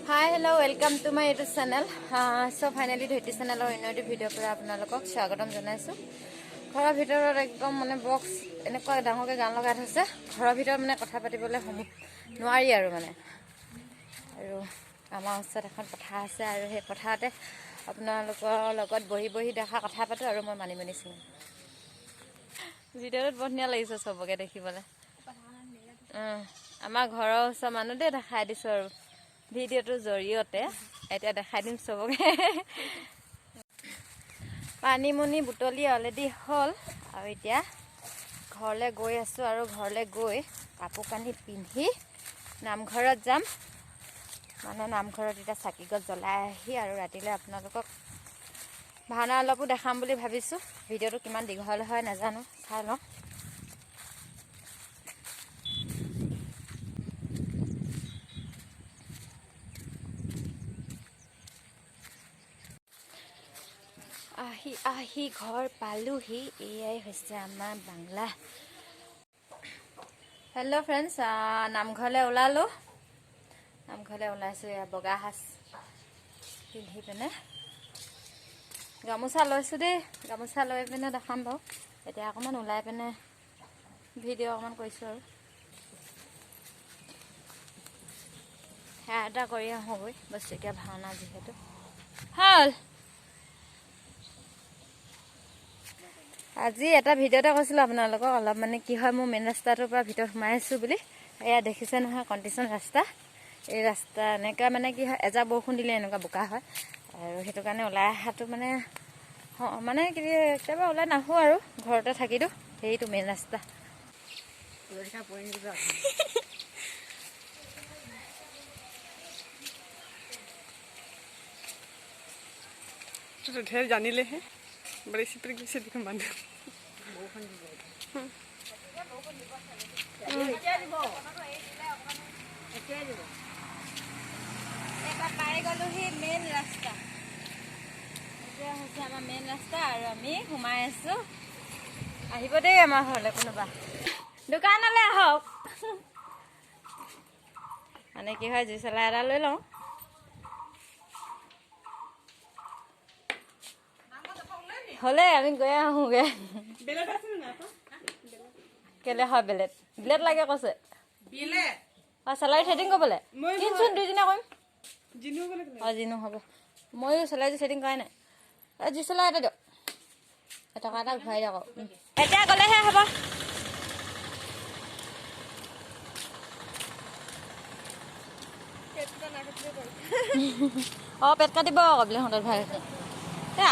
Hi, hello, welcome to my YouTube channel. So finally Dhoti channel or another video para apnalokok swagatam janaisu. Ghara bhitorot ekdom mane box enekwa dangoke gan lagai those. Ghara bhitor mane kotha patibole nwari aru mane. Aru amar osot ekhon kotha ase aru he kothate apnalokor logot bohi dekha kotha patu aru moi mani manisu. Videorot bhoniya lagise soboke dekhibole. Amar ghoro osor manu de dekhai disu aru video তো জৰিয়তে এটা দেখাই দিম সবকে পানী মনি বুটলি already হল আৰু এতিয়া ঘৰলে গৈ আছো আৰু ঘৰলে গৈ কাপোৰ কানি পিন্ধি নামঘৰত যাম মানে নামঘৰত এটা চাকিগছ জ্বলাই আহি আৰু ৰাতিলে আপোনালোকক ভাওনা অলপো দেখাম বুলি ভাবিছো ভিডিওটো কিমান দীঘল হয় নাজানো চাই লওঁ আহি ঘৰ পালোহি এয়াই হৈছে আমাৰ বাংলা হেল্ল' ফ্ৰেণ্ডছ নামঘৰলে ওলাইছো এয়া বগা হাস পিন্ধি পিনে গামোচা লৈছো দেই গামোচা লৈ পিনে দেখাম বাৰু এতিয়া অকমান ওলাই পিনে ভিডিঅ' অকমান কৰিছো আৰু এটা কৰি আহোগৈ বস্তুকে ভাওনা যিহেতু হল আজি এটা ভিডিওতে কৈছিলো আপোনালোকক অলপ মানে কি হয় মোৰ মেইন ৰাস্তাটোৰ পৰা ভিতৰত সোমাই আছো বুলি এয়া দেখিছে নহয় কণ্ডিশ্যন ৰাস্তা এই ৰাস্তা এনেকা মানে কি হয় এজা বৰষুণ দিলে এনেকা বোকা হয় আৰু সেইটো কাৰণে ওলাই আহাটো মানে মানে কি একেবাৰে ওলাই নাহো আৰু ঘৰতে থাকি দিও সেইটো মেইন ৰাস্তা तो ढेर जानी ले हैं बड़े सिपर की से दिख मान পাই গলোহি মেইন ৰাস্তা এতিয়া হৈছে আমাৰ মেইন ৰাস্তা আৰু আমি সোমাই আছো আহিব দেই আমাৰ ঘৰলে কোনোবা দোকানলে আহক মানে কি হয় জুই চলাই এটা লৈ লওঁ হলে আমি গৈ আহোগে কেলে হয় বেলেট লাগে কৈছে চেলাৰী থ্ৰেডিং কৰিবলৈ কিনচোন দুইজনে কৰিম জিনু হ'ব ময়ো চেলাৰী থ্ৰেডিং কৰাই নাই যি চলাই এটা দিয়ক এটকা এটা ঘূৰাই দিয়ক এতিয়া গ'লেহে হ'ব পেট কাটিব আকৌ বোলে সিহঁতৰ ভাই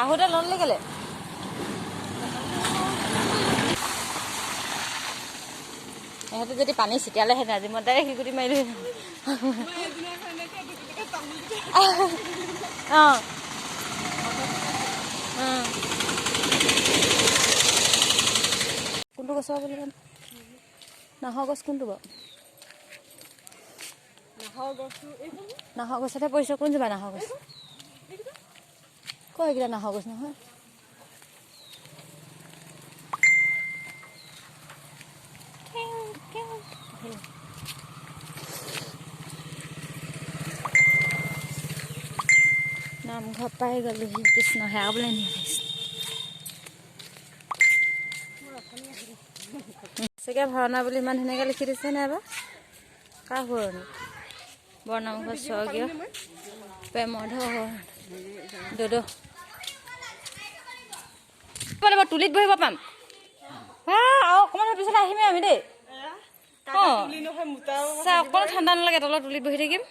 আহোঁতে ললে গেলে সিহঁতে যদি পানী ছিটিয়ালেহেঁতেন আজি মই ডাইৰেক্ট শিলগুটি মাৰিলো কোনটো গছৰ বুলি জানো নাহৰ গছ কোনটো বাৰু নাহৰ গছতে পৰিছে কোন যাবা নাহৰ গছ কয় এইকেইটা নাহৰ গছ নহয় নামঘৰ পাই গ'লোহি কৃষ্ণ সেৱা বোলে চাগে ভাওনা বুলি ইমান ধুনীয়াকৈ লিখি দিছে নাই বা কাৰ শুৱনি বৰনামঘৰ স্বৰ্গীয় প্ৰেমৰ দদো তুলিত বহিব পাম আৰু অকণমান পিছত আহিমেই আমি দেই অকণমান ঠাণ্ডা নালাগে তলত তুলিত বহি থাকিম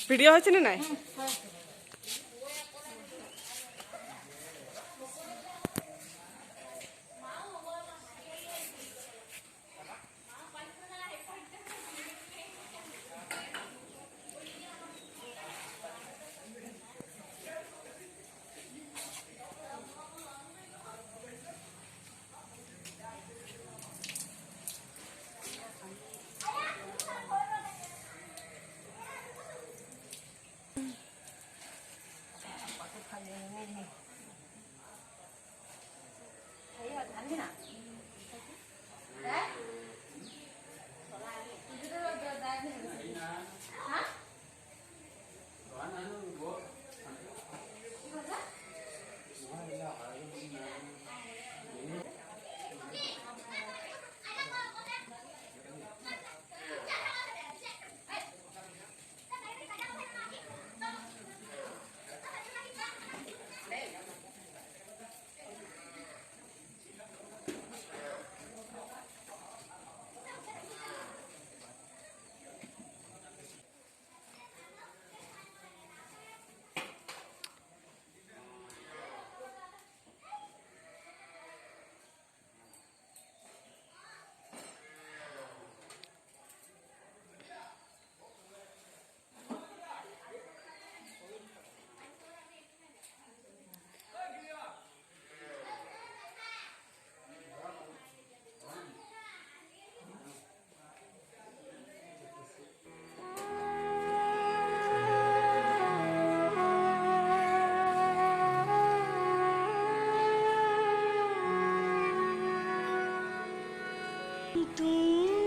ভিডিও হচ্ছে না নাই तुम